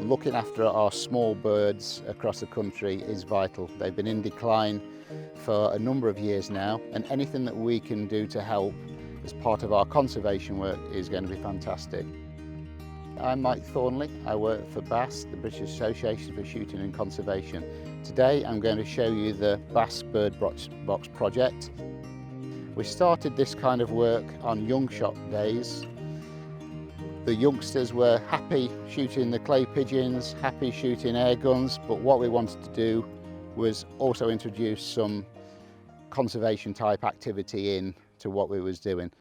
looking after our small birds across the country is vital. They've been in decline for a number of years now, and anything that we can do to help as part of our conservation work is going to be fantastic. I'm Mike Thornley. I work for BASC, the British Association for Shooting and Conservation. Today I'm going to show you the BASC Bird Box project. We started this kind of work on young shot days. The youngsters were happy shooting the clay pigeons, happy shooting air guns, but what we wanted to do was also introduce some conservation type activity in to what we was doing.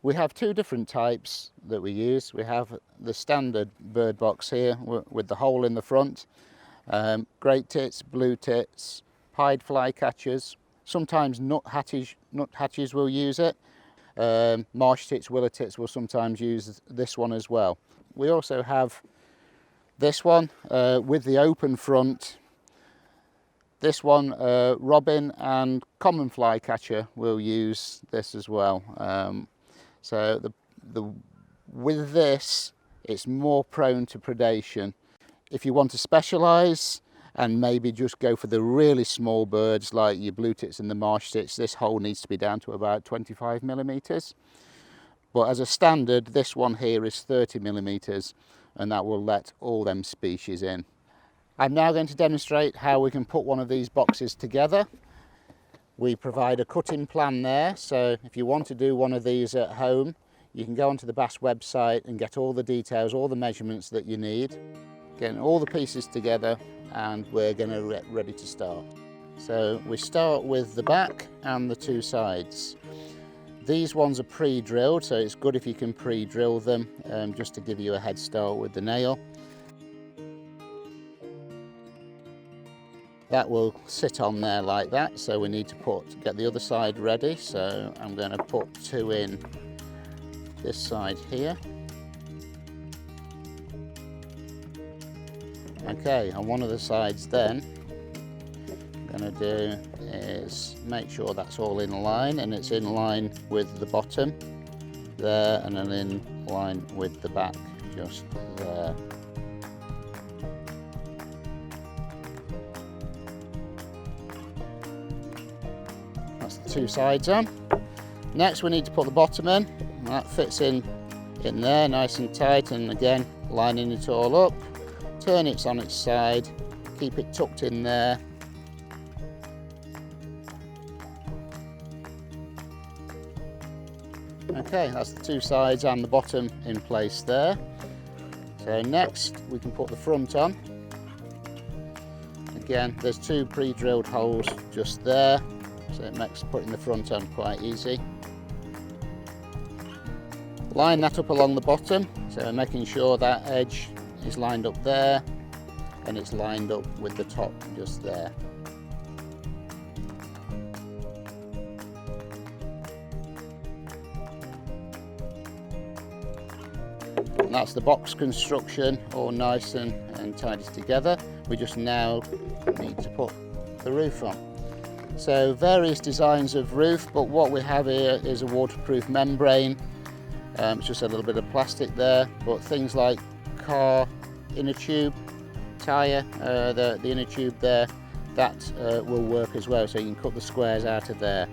We have two different types that we use. We have the standard bird box here with the hole in the front, great tits, blue tits, pied flycatchers. Sometimes nuthatches will use it. Marsh tits, willow tits will sometimes use this one as well. We also have this one with the open front. This one, robin and common flycatcher will use this as well. So with this, it's more prone to predation. If you want to specialise and maybe just go for the really small birds like your blue tits and the marsh tits, this hole needs to be down to about 25 millimetres. But as a standard, this one here is 30 millimetres, and that will let all them species in. I'm now going to demonstrate how we can put one of these boxes together. We provide a cutting plan there, so if you want to do one of these at home, you can go onto the BASC website and get all the details, all the measurements that you need. Getting all the pieces together, and we're going to get ready to start. So we start with the back and the two sides. These ones are pre-drilled, so it's good if you can pre-drill them just to give you a head start with the nail. That will sit on there like that, so we need to get the other side ready. So I'm going to put two in this side here. Okay, on one of the sides then, what I'm going to do is make sure that's all in line, and it's in line with the bottom there, and then in line with the back just there. That's the two sides on. Next we need to put the bottom in. That fits in there nice and tight, and again lining it all up. Turn it on its side, keep it tucked in there. Okay, that's the two sides and the bottom in place there. So next we can put the front on. Again, there's two pre-drilled holes just there, so it makes putting the front on quite easy. Line that up along the bottom, so making sure that edge is lined up there and it's lined up with the top just there. And that's the box construction all nice and tidy together. We just now need to put the roof on. So various designs of roof, but what we have here is a waterproof membrane. It's just a little bit of plastic there, but things like car inner tube, tyre, the inner tube there, that will work as well, so you can cut the squares out of there.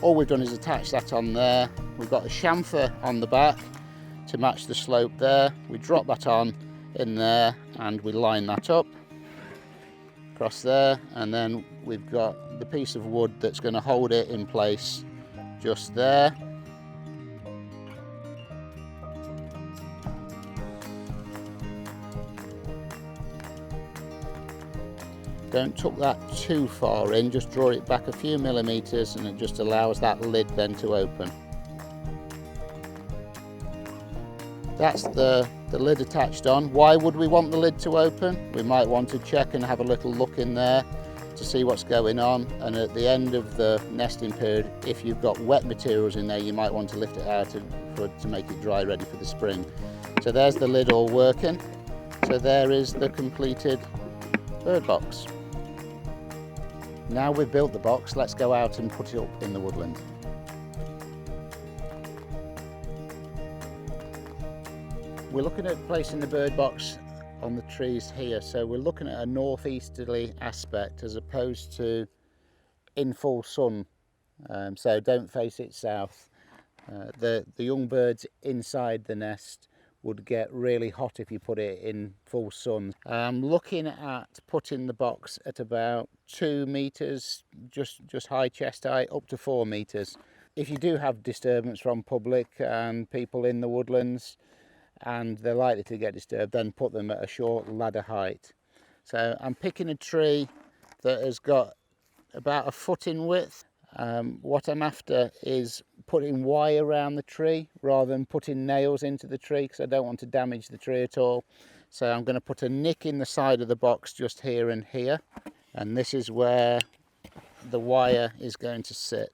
All we've done is attach that on there. We've got a chamfer on the back to match the slope there. We drop that on in there and we line that up across there, and then we've got the piece of wood that's going to hold it in place just there. Don't tuck that too far in, just draw it back a few millimetres, and it just allows that lid then to open. That's the lid attached on. Why would we want the lid to open? We might want to check and have a little look in there to see what's going on, and at the end of the nesting period, if you've got wet materials in there, you might want to lift it out to make it dry ready for the spring. So there's the lid all working. So there is the completed bird box. Now we've built the box, let's go out and put it up in the woodland. We're looking at placing the bird box on the trees here. So we're looking at a northeasterly aspect as opposed to in full sun. So don't face it south. The young birds inside the nest would get really hot if you put it in full sun. I'm looking at putting the box at about 2 meters, just high chest height, up to 4 meters. If you do have disturbance from public and people in the woodlands and they're likely to get disturbed, then put them at a short ladder height. So I'm picking a tree that has got about 1 foot in width. What I'm after is putting wire around the tree rather than putting nails into the tree, because I don't want to damage the tree at all. So I'm going to put a nick in the side of the box just here and here, and this is where the wire is going to sit.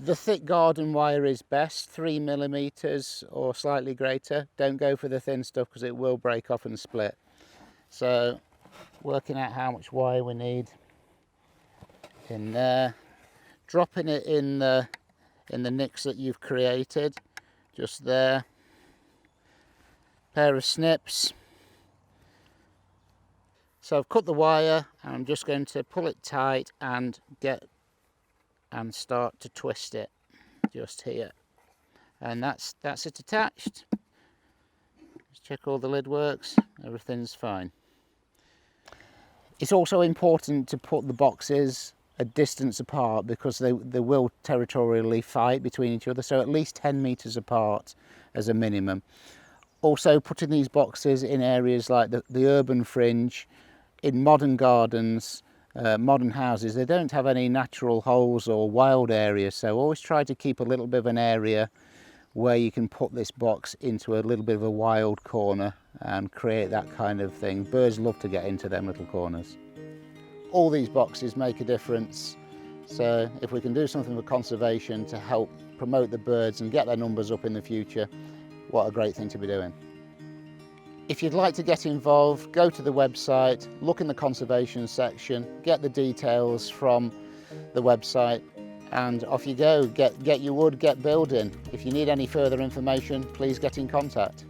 The thick garden wire is best, 3 millimeters or slightly greater. Don't go for the thin stuff because it will break off and split. So working out how much wire we need in there, dropping it in the nicks that you've created, just there. Pair of snips. So I've cut the wire and I'm just going to pull it tight and start to twist it just here, and that's it attached. Just check all the lid works, everything's fine. It's also important to put the boxes a distance apart because they will territorially fight between each other, so at least 10 meters apart as a minimum. Also putting these boxes in areas like the urban fringe, in modern gardens, modern houses, they don't have any natural holes or wild areas, so always try to keep a little bit of an area where you can put this box into a little bit of a wild corner and create that kind of thing. Birds love to get into them little corners. All these boxes make a difference, so if we can do something for conservation to help promote the birds and get their numbers up in the future, what a great thing to be doing. If you'd like to get involved, go to the website, look in the conservation section, get the details from the website, and off you go. Get your wood, get building. If you need any further information, please get in contact.